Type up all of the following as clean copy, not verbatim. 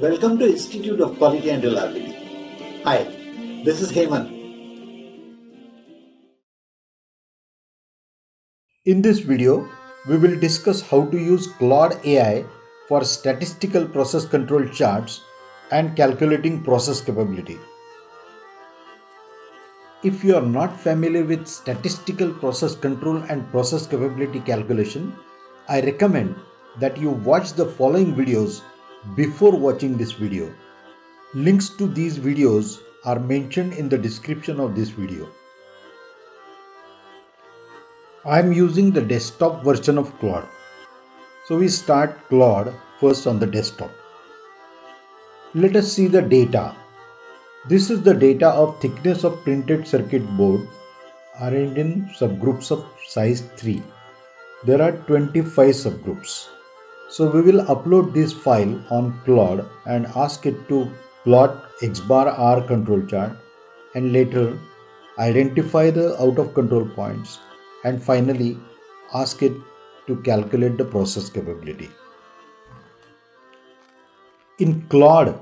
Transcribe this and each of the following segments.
Welcome to Institute of Quality and Reliability. Hi, this is Hemant. In this video, we will discuss how to use Claude AI for statistical process control charts and calculating process capability. If you are not familiar with statistical process control and process capability calculation, I recommend that you watch the following videos before watching this video. Links to these videos are mentioned in the description of this video. I am using the desktop version of Claude. So we start Claude first on the desktop. Let us see the data. This is the data of thickness of printed circuit board arranged in subgroups of size 3. There are 25 subgroups. So we will upload this file on Claude and ask it to plot X bar R control chart and later identify the out of control points and finally ask it to calculate the process capability. In Claude,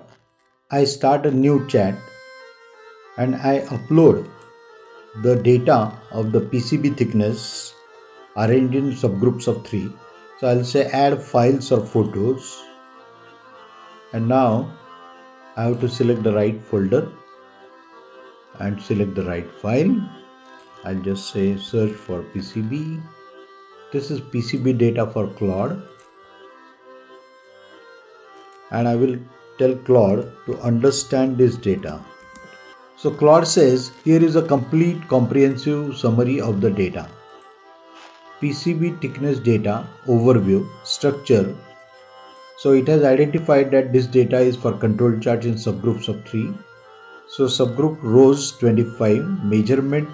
I start a new chat and I upload the data of the PCB thickness arranged in subgroups of 3. So I'll say add files or photos, and now I have to select the right folder and select the right file. I'll just say search for PCB. This is PCB data for Claude, and I will tell Claude to understand this data. So Claude says here is a complete comprehensive summary of the data. PCB thickness data, overview, structure. So it has identified that this data is for control charts in subgroups of 3. So subgroup rows 25, measurement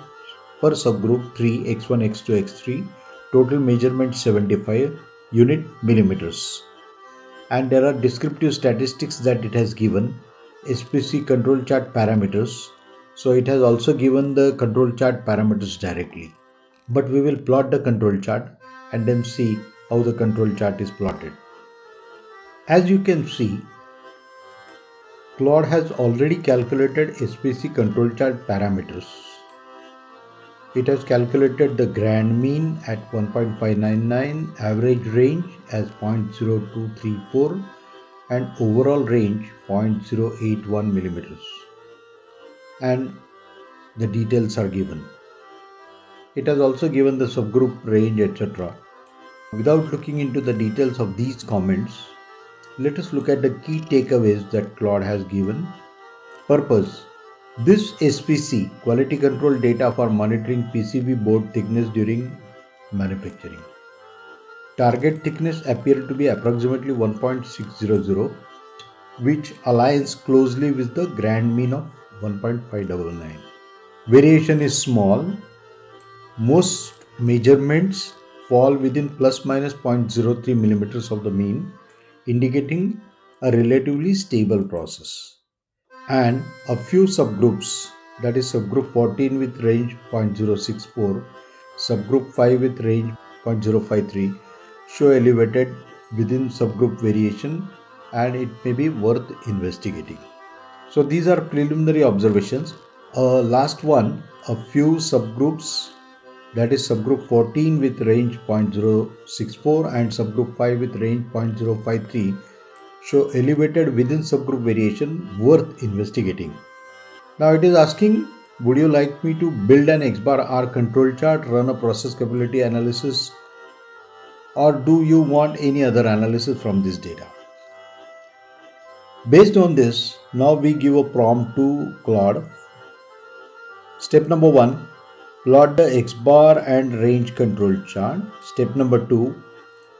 per subgroup 3, x1, x2, x3, total measurement 75, unit millimeters. And there are descriptive statistics that it has given, SPC control chart parameters. So it has also given the control chart parameters directly. But we will plot the control chart and then see how the control chart is plotted. As you can see, Claude has already calculated SPC control chart parameters. It has calculated the grand mean at 1.599, average range as 0.0234 and overall range 0.081 millimeters. And the details are given. It has also given the subgroup range, etc. Without looking into the details of these comments, let us look at the key takeaways that Claude has given. Purpose. This SPC, quality control data for monitoring PCB board thickness during manufacturing. Target thickness appeared to be approximately 1.600, which aligns closely with the grand mean of 1.599. Variation is small. Most measurements fall within plus minus 0.03 millimeters of the mean, indicating a relatively stable process. And a few subgroups, that is subgroup 14 with range 0.064, subgroup 5 with range 0.053, show elevated within subgroup variation and it may be worth investigating. So these are preliminary observations. Last one, a few subgroups, that is subgroup 14 with range 0.064 and subgroup 5 with range 0.053 show elevated within subgroup variation worth investigating. Now it is asking, would you like me to build an X bar R control chart, run a process capability analysis, or do you want any other analysis from this data? Based on this, now we give a prompt to Claude. Step number 1, plot the X bar and range control chart. Step number 2,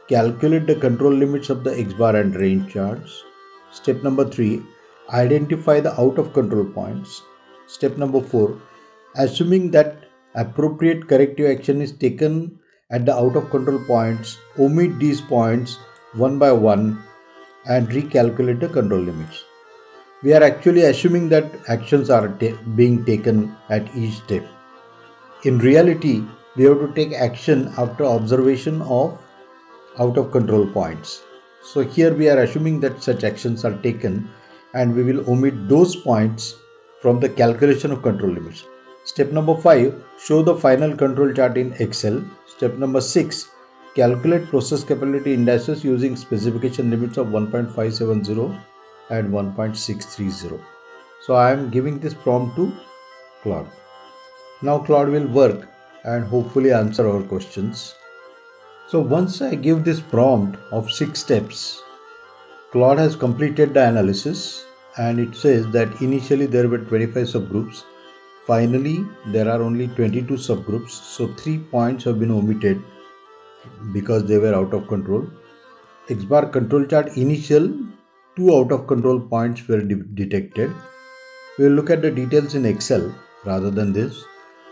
calculate the control limits of the X bar and range charts. Step number 3, identify the out of control points. Step number 4, assuming that appropriate corrective action is taken at the out of control points, omit these points one by one and recalculate the control limits. We are actually assuming that actions are being taken at each step. In reality, we have to take action after observation of out of control points. So here we are assuming that such actions are taken and we will omit those points from the calculation of control limits. Step number 5, show the final control chart in Excel. Step number 6, calculate process capability indices using specification limits of 1.570 and 1.630. So I am giving this prompt to Claude. Now Claude will work and hopefully answer our questions. So once I give this prompt of 6 steps, Claude has completed the analysis and it says that initially there were 25 subgroups. Finally, there are only 22 subgroups. So 3 points have been omitted because they were out of control. X bar control chart initial 2 out of control points were detected. We will look at the details in Excel rather than this.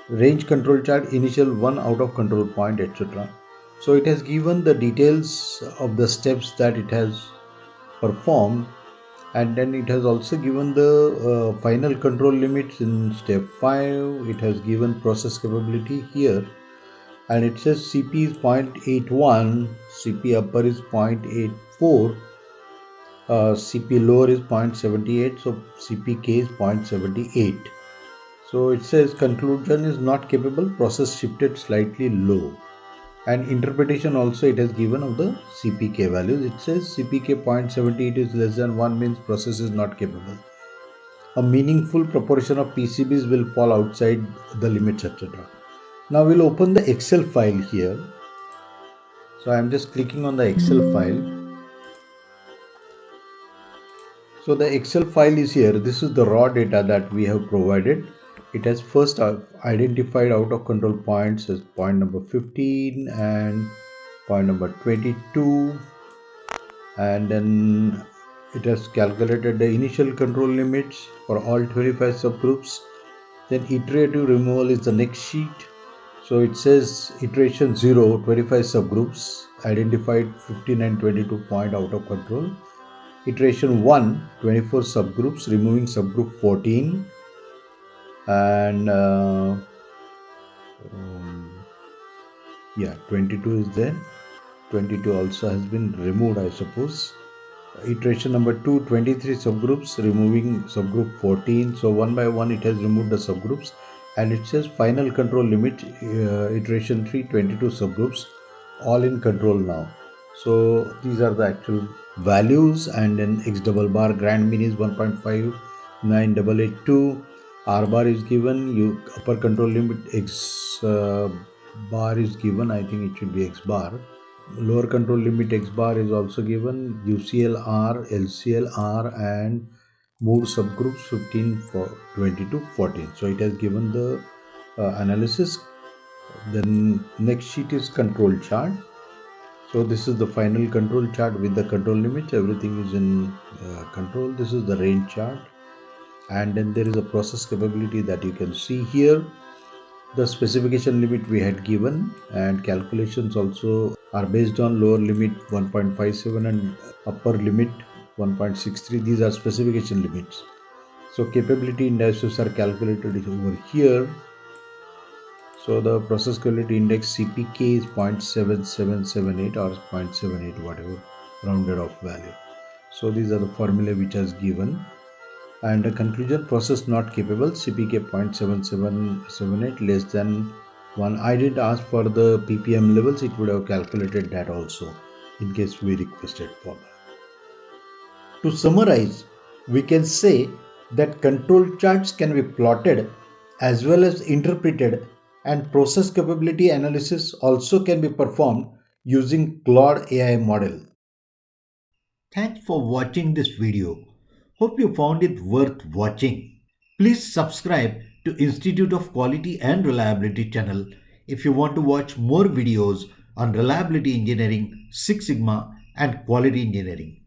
Range control chart initial 1 out of control point, etc. So it has given the details of the steps that it has performed, and then it has also given the final control limits in step 5. It has given process capability here, and it says CP is 0.81, CP upper is 0.84, CP lower is 0.78, so CPK is 0.78. So it says conclusion is not capable, process shifted slightly low. And interpretation also it has given of the CPK values. It says CPK 0.78 is less than 1 means process is not capable. A meaningful proportion of PCBs will fall outside the limits, etc. Now we'll open the Excel file here. So I'm just clicking on the Excel file. So the Excel file is here. This is the raw data that we have provided. It has first identified out of control points as point number 15 and point number 22, and then it has calculated the initial control limits for all 25 subgroups. Then iterative removal is the next sheet. So it says iteration 0, 25 subgroups, identified 15 and 22 point out of control. Iteration 1, 24 subgroups, removing subgroup 14, and 22 is there. 22 also has been removed, I suppose. Iteration number 2, 23 subgroups, removing subgroup 14. So one by one it has removed the subgroups, and it says final control limit, iteration 3, 22 subgroups, all in control now. So these are the actual values, and then X double bar grand mean is 1.59882. R bar is given, upper control limit X bar is given, I think it should be X bar. Lower control limit X bar is also given, UCL R, LCL R, and move subgroups 15, 22, 14. So it has given the analysis. Then next sheet is control chart. So this is the final control chart with the control limits. Everything is in control. This is the range chart, and then there is a process capability that you can see here. The specification limit we had given, and calculations also are based on lower limit 1.57 and upper limit 1.63. These are specification limits. So capability indices are calculated over here. So the process capability index CPK is 0.7778 or 0.78, whatever rounded off value. So these are the formula which is given. And the conclusion, process not capable, CPK 0.7778 less than 1. I did ask for the ppm levels. It would have calculated that also in case we requested for that. To summarize, we can say that control charts can be plotted as well as interpreted, and process capability analysis also can be performed using Claude AI model. Thanks for watching this video. Hope you found it worth watching. Please subscribe to Institute of Quality and Reliability channel if you want to watch more videos on reliability engineering, Six Sigma, and quality engineering.